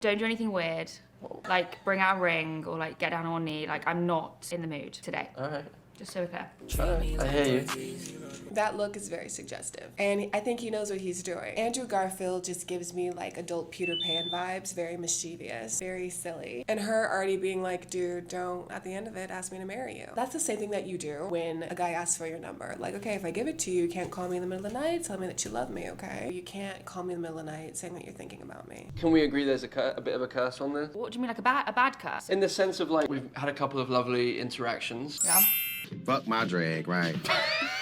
Don't do anything weird. Like, bring out a ring or, like, get down on one knee. Like, I'm not in the mood today. All right. Just so we're clear. I hear you. That look is very suggestive. And I think he knows what he's doing. Andrew Garfield just gives me like adult Peter Pan vibes, very mischievous, very silly. And her already being like, dude, don't, at the end of it, ask me to marry you. That's the same thing that you do when a guy asks for your number. Like, okay, if I give it to you, you can't call me in the middle of the night, tell me that you love me, okay? You can't call me in the middle of the night saying that you're thinking about me. Can we agree there's a bit of a curse on this? What do you mean, like a bad curse? In the sense of like, we've had a couple of lovely interactions. Yeah. Fuck my drag, right?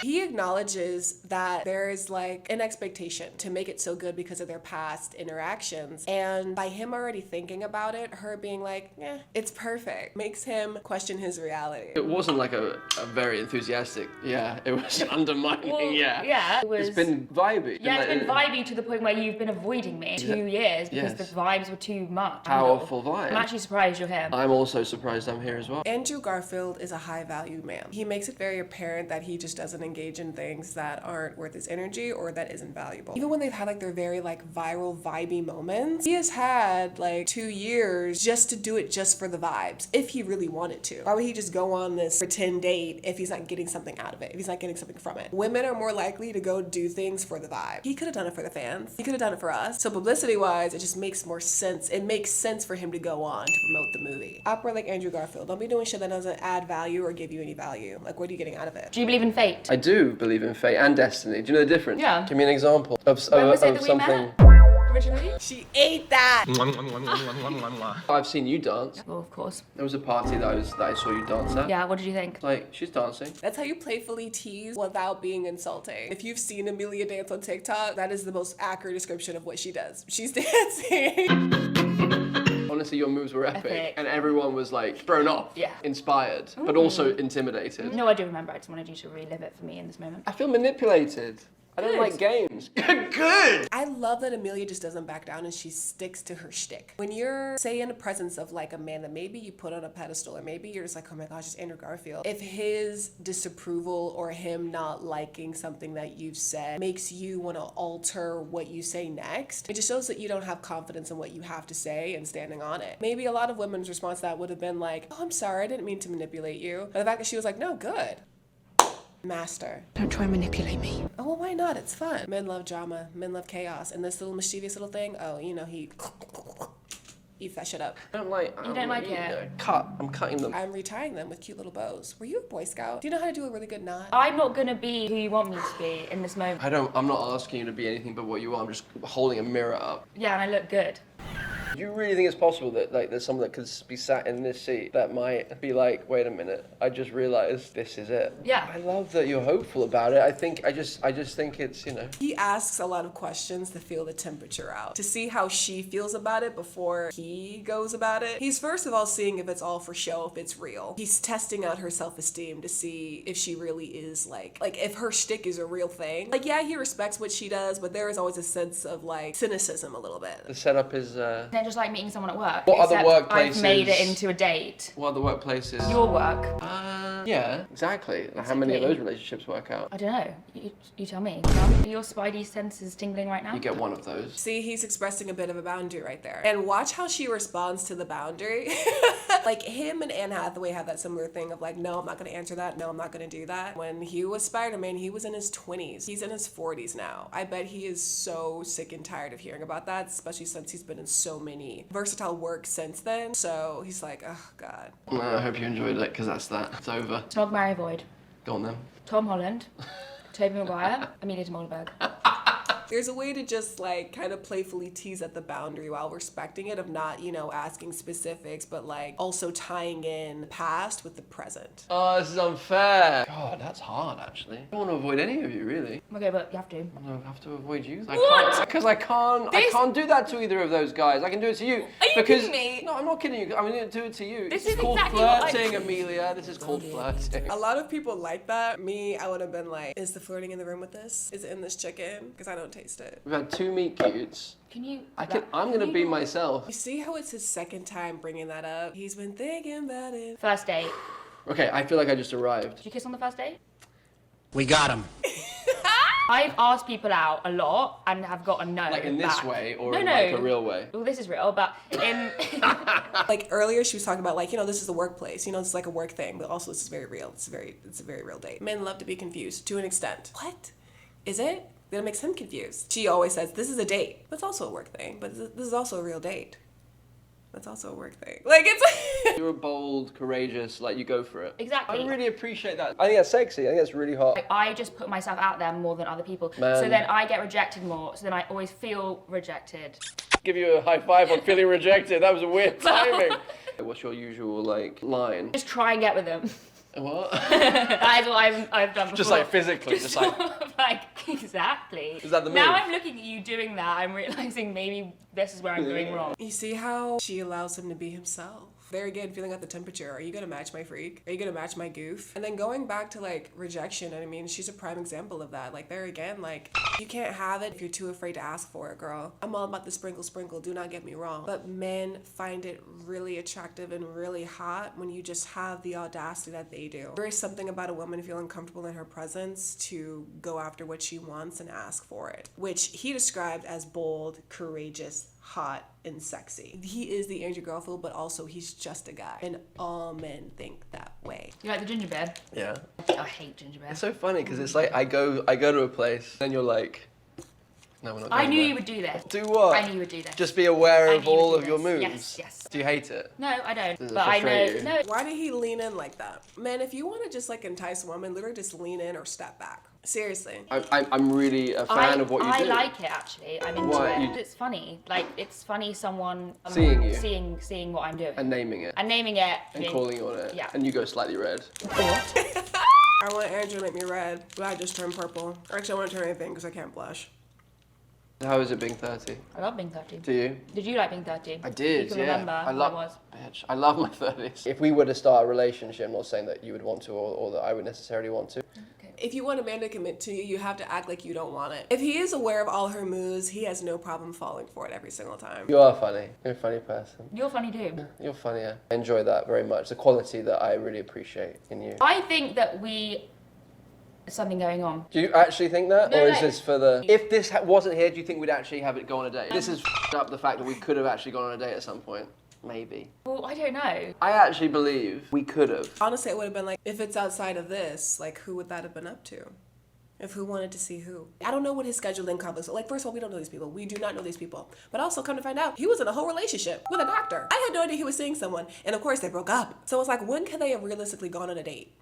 He acknowledges that there is like an expectation to make it so good because of their past interactions. And by him already thinking about it, her being like, it's perfect, makes him question his reality. It wasn't like a very enthusiastic, it was undermining, Well, yeah, it was... It's been vibey. Yeah, it's been vibey to the point where you've been avoiding me 2 years because the vibes were too much. Powerful vibe. I'm actually surprised you're here. I'm also surprised I'm here as well. Andrew Garfield is a high value man. He makes it very apparent that he just doesn't engage in things that aren't worth his energy or that isn't valuable. Even when they've had like their very like viral vibey moments, he has had like 2 years just to do it just for the vibes, if he really wanted to. Why would he just go on this pretend date if he's not getting something out of it, if he's not getting something from it? Women are more likely to go do things for the vibe. He could have done it for the fans. He could have done it for us. So publicity wise, it just makes more sense. It makes sense for him to go on to promote the movie. Operate like Andrew Garfield. Don't be doing shit that doesn't add value or give you any value. Like, what are you getting out of it? Do you believe in fate? I do believe in fate and destiny. Do you know the difference? Yeah. Give me an example of When was it that we something. met? Originally? She ate that! I've seen you dance. Well, of course. There was a party that I saw you dance at. Yeah, what did you think? Like, she's dancing. That's how you playfully tease without being insulting. If you've seen Amelia dance on TikTok, that is the most accurate description of what she does. She's dancing. Honestly, your moves were epic. And everyone was like thrown off, inspired, but also intimidated. No, I do remember. I just wanted you to relive it for me in this moment. I feel manipulated. I don't like games. Good! I love that Amelia just doesn't back down and she sticks to her shtick. When you're, say, in the presence of like a man that maybe you put on a pedestal, or maybe you're just like, oh my gosh, it's Andrew Garfield. If his disapproval or him not liking something that you've said makes you want to alter what you say next, it just shows that you don't have confidence in what you have to say and standing on it. Maybe a lot of women's response to that would have been like, oh, I'm sorry, I didn't mean to manipulate you. But the fact that she was like, no, good. Master. Don't try and manipulate me. Oh, well, why not? It's fun. Men love drama. Men love chaos. And this little mischievous little thing, oh, you know, he eats that shit up. I don't like. You don't like it? I'm cutting them. I'm retying them with cute little bows. Were you a Boy Scout? Do you know how to do a really good knot? I'm not gonna be who you want me to be in this moment. I'm not asking you to be anything but what you are. I'm just holding a mirror up. Yeah, and I look good. Do you really think it's possible that like there's someone that could be sat in this seat that might be like, wait a minute, I just realized this is it? Yeah. I love that you're hopeful about it. I just think it's, you know. He asks a lot of questions to feel the temperature out, to see how she feels about it before he goes about it. He's first of all seeing if it's all for show, if it's real. He's testing out her self-esteem to see if she really is like if her shtick is a real thing. Like, yeah, he respects what she does, but there is always a sense of like cynicism a little bit. The setup is They're just like meeting someone at work. What other except workplaces? I've made it into a date. What other workplaces? Your work. Yeah, exactly. How many of those relationships work out? I don't know. You tell me. Are your spidey senses tingling right now? You get one of those. See, he's expressing a bit of a boundary right there. And watch how she responds to the boundary. Like, him and Anne Hathaway have that similar thing of like, no, I'm not gonna answer that. No, I'm not gonna do that. When he was Spider-Man, he was in his 20s. He's in his 40s now. I bet he is so sick and tired of hearing about that, especially since he's been in so many versatile work since then. So he's like, oh God. Well, I hope you enjoyed it, because that's that. It's over. Snog, marry, avoid. Go on then. Tom Holland, Tobey Maguire, Amelia Mollberg. There's a way to just like kind of playfully tease at the boundary while respecting it, of not, you know, asking specifics, but like also tying in the past with the present. Oh, this is unfair. God, that's hard actually. I don't want to avoid any of you really. Okay, but you have to. I have to avoid you. What? Because I can't do that to either of those guys. I can do it to you. Are you kidding me? No, I'm not kidding you. I'm going to do it to you. This is is called exactly what flirting, Amelia. This is called flirting. A lot of people like that. Me, I would have been like, is the flirting in the room with this? Is it in this chicken? Because I don't taste it. We've had 2 meet cutes. Can you? I'm going to be myself. You see how it's his second time bringing that up? He's been thinking about it. First date. Okay, I feel like I just arrived. Did you kiss on the first date? We got him. I've asked people out a lot and have got a no. Like in this back. way or No, in no. like a real way? Well, this is real, but in Like earlier she was talking about like, this is the workplace, it's like a work thing, but also this is very real. It's a very real date. Men love to be confused to an extent. What? Is it? Then it makes him confused. She always says, this is a date. But it's also a work thing. But this is also a real date. That's also a work thing. Like, it's... You're a bold, courageous, like, you go for it. Exactly. I really appreciate that. I think that's sexy. I think that's really hot. like, I just put myself out there more than other people. Man. So then I get rejected more. So then I always feel rejected. Give you a high five on feeling rejected. That was a weird timing. What's your usual, like, line? Just try and get with them. What? That is what I've done before. Just like physically, just like... like, exactly. Is that the move? Now I'm looking at you doing that, I'm realizing maybe this is where I'm doing wrong. You see how she allows him to be himself? There again, feeling out the temperature. Are you gonna match my freak? Are you gonna match my goof? And then going back to like rejection, and I mean, she's a prime example of that. Like there again, like you can't have it if you're too afraid to ask for it, girl. I'm all about the sprinkle, sprinkle, do not get me wrong. But men find it really attractive and really hot when you just have the audacity that they do. There is something about a woman feeling comfortable in her presence to go after what she wants and ask for it, which he described as bold, courageous, hot, and sexy. He is the Andrew Garfield, but also he's just a guy. And all men think that way. You like the ginger beer? Yeah. I hate ginger beer. It's so funny because it's like I go to a place, then you're like, no, we're not going I knew there. you would do this. Do what? I knew you would do this. Just be aware I of knew you would all do of your this. moves. Yes, yes. Do you hate it? No, I don't. Does it But I know. frustrate you? No. Why did he lean in like that? Man, if you want to just like entice a woman, literally just lean in or step back. Seriously. I'm really a fan of what you I do. like it actually. I'm into Why? it. It's funny. Like it's funny someone Seeing you. seeing what I'm doing And naming it. and naming it And calling on it. Yeah. And you go slightly red. I want Andrew to make me red, but I just turned purple. Or actually, I want to turn anything because I can't blush. How is it being 30? I love being 30. Do you? Did you like being 30? I did, You can yeah. remember I what love, it was. bitch, I love my 30s. If we were to start a relationship, I'm not saying that you would want to or that I would necessarily want to. If you want a man to commit to you, you have to act like you don't want it. If he is aware of all her moves, he has no problem falling for it every single time. You are funny. You're a funny person. You're funny too. You're funnier. I enjoy that very much. The quality that I really appreciate in you. I think that there's something going on. Do you actually think that? No, or is no. this for the... If this wasn't here, do you think we'd actually have it go on a date? This has up the fact that we could have actually gone on a date at some point. Maybe. Well, I don't know. I actually believe we could have. Honestly, it would have been like, if it's outside of this, like, who would that have been up to? If who wanted to see who. I don't know what his scheduling conflicts are. Like, first of all, we don't know these people. We do not know these people. But also, come to find out, he was in a whole relationship with a doctor. I had no idea he was seeing someone. And of course, they broke up. So it's like, when could they have realistically gone on a date?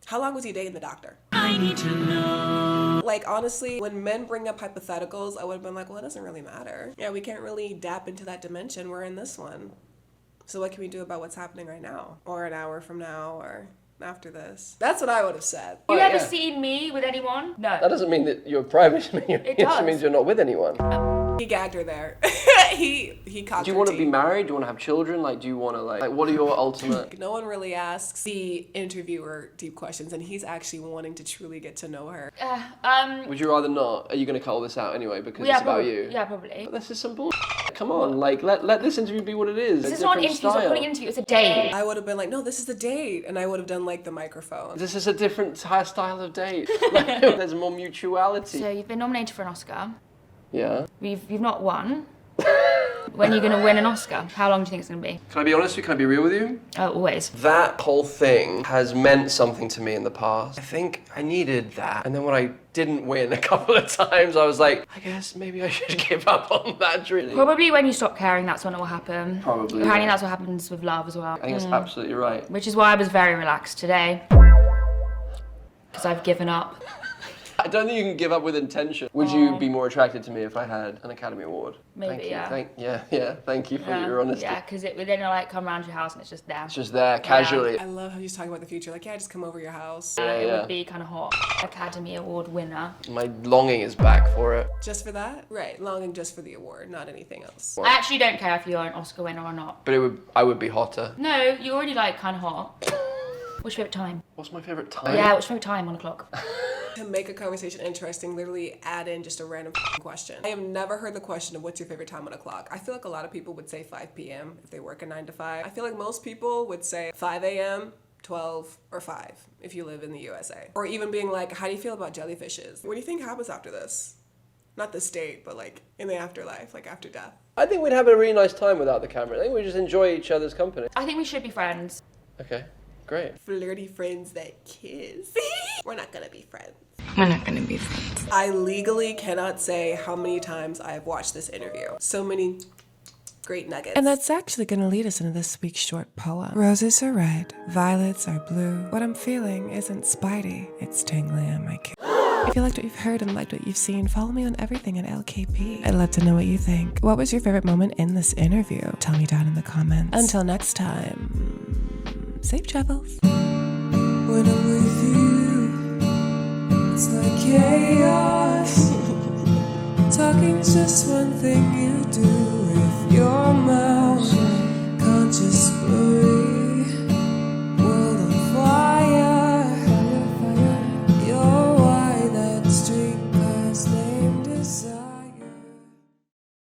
How long was he dating the doctor? I need to know. Like, honestly, when men bring up hypotheticals, I would have been like, well, it doesn't really matter. Yeah, we can't really dap into that dimension. We're in this one. So what can we do about what's happening right now? Or an hour from now, or after this? That's what I would have said. You Oh, ever yeah. seen me with anyone? No. That doesn't mean that you're private. It does. just means you're not with anyone. He gagged her there. he cocked Do you her want to be teeth. married? Do you want to have children? Like, do you want to, like what are your ultimate... No one really asks the interviewer deep questions, and he's actually wanting to truly get to know her. Would you rather not? Are you going to cut all this out anyway because yeah, it's about probably. you? Yeah, probably. But this is some bullshit. Come on, like, let this interview be what it is. This A is not an different interview. It's not style. putting an interview. It's a date. I would have been like, no, this is a date, and I would have done like the microphone. This is a different style of date. Like, there's more mutuality. So you've been nominated for an Oscar. Yeah. You've not won. When are you going to win an Oscar? How long do you think it's going to be? Can I be honest with you? Can I be real with you? Oh, always. That whole thing has meant something to me in the past. I think I needed that. And then when I didn't win a couple of times, I was like, I guess maybe I should give up on that dream. Probably when you stop caring, that's when it will happen. Probably, Apparently yeah. that's what happens with love as well. I think that's absolutely right. Which is why I was very relaxed today. Because I've given up. I don't think you can give up with intention. Would you be more attracted to me if I had an Academy Award? Maybe, Thank you. yeah. Thank you for your honesty. Yeah, because it would then like come around your house and it's just there. It's just there, casually. I love how he's talking about the future. Like, yeah, just come over your house. It yeah. would be kind of hot. Academy Award winner. My longing is back for it. Just for that? Right, longing just for the award, not anything else. I actually don't care if you're an Oscar winner or not. But I would be hotter. No, you're already like kind of hot. What's your favourite time? What's my favourite time? Yeah, what's your favourite time on the clock? To make a conversation interesting, literally add in just a random question. I have never heard the question of what's your favorite time on a clock. I feel like a lot of people would say 5 p.m. if they work a 9 to 5. I feel like most people would say 5 a.m. 12, or 5 if you live in the USA. Or even being like, how do you feel about jellyfishes? What do you think happens after this? Not the state, but like in the afterlife, like after death. I think we'd have a really nice time without the camera. I think we just enjoy each other's company. I think we should be friends. Okay, great. Flirty friends that kiss. We're not gonna be friends. We're not gonna be friends. I legally cannot say how many times I've watched this interview. So many great nuggets. And that's actually going to lead us into this week's short poem. Roses are red, violets are blue. What I'm feeling isn't spidey, it's tingly on my kid. If you liked what you've heard and liked what you've seen, follow me on everything at l.k.p. I'd love to know what you think. What was your favorite moment in this interview? Tell me down in the comments. Until next time, safe travels. When I'm with you, it's like chaos. Talking's just one thing you do.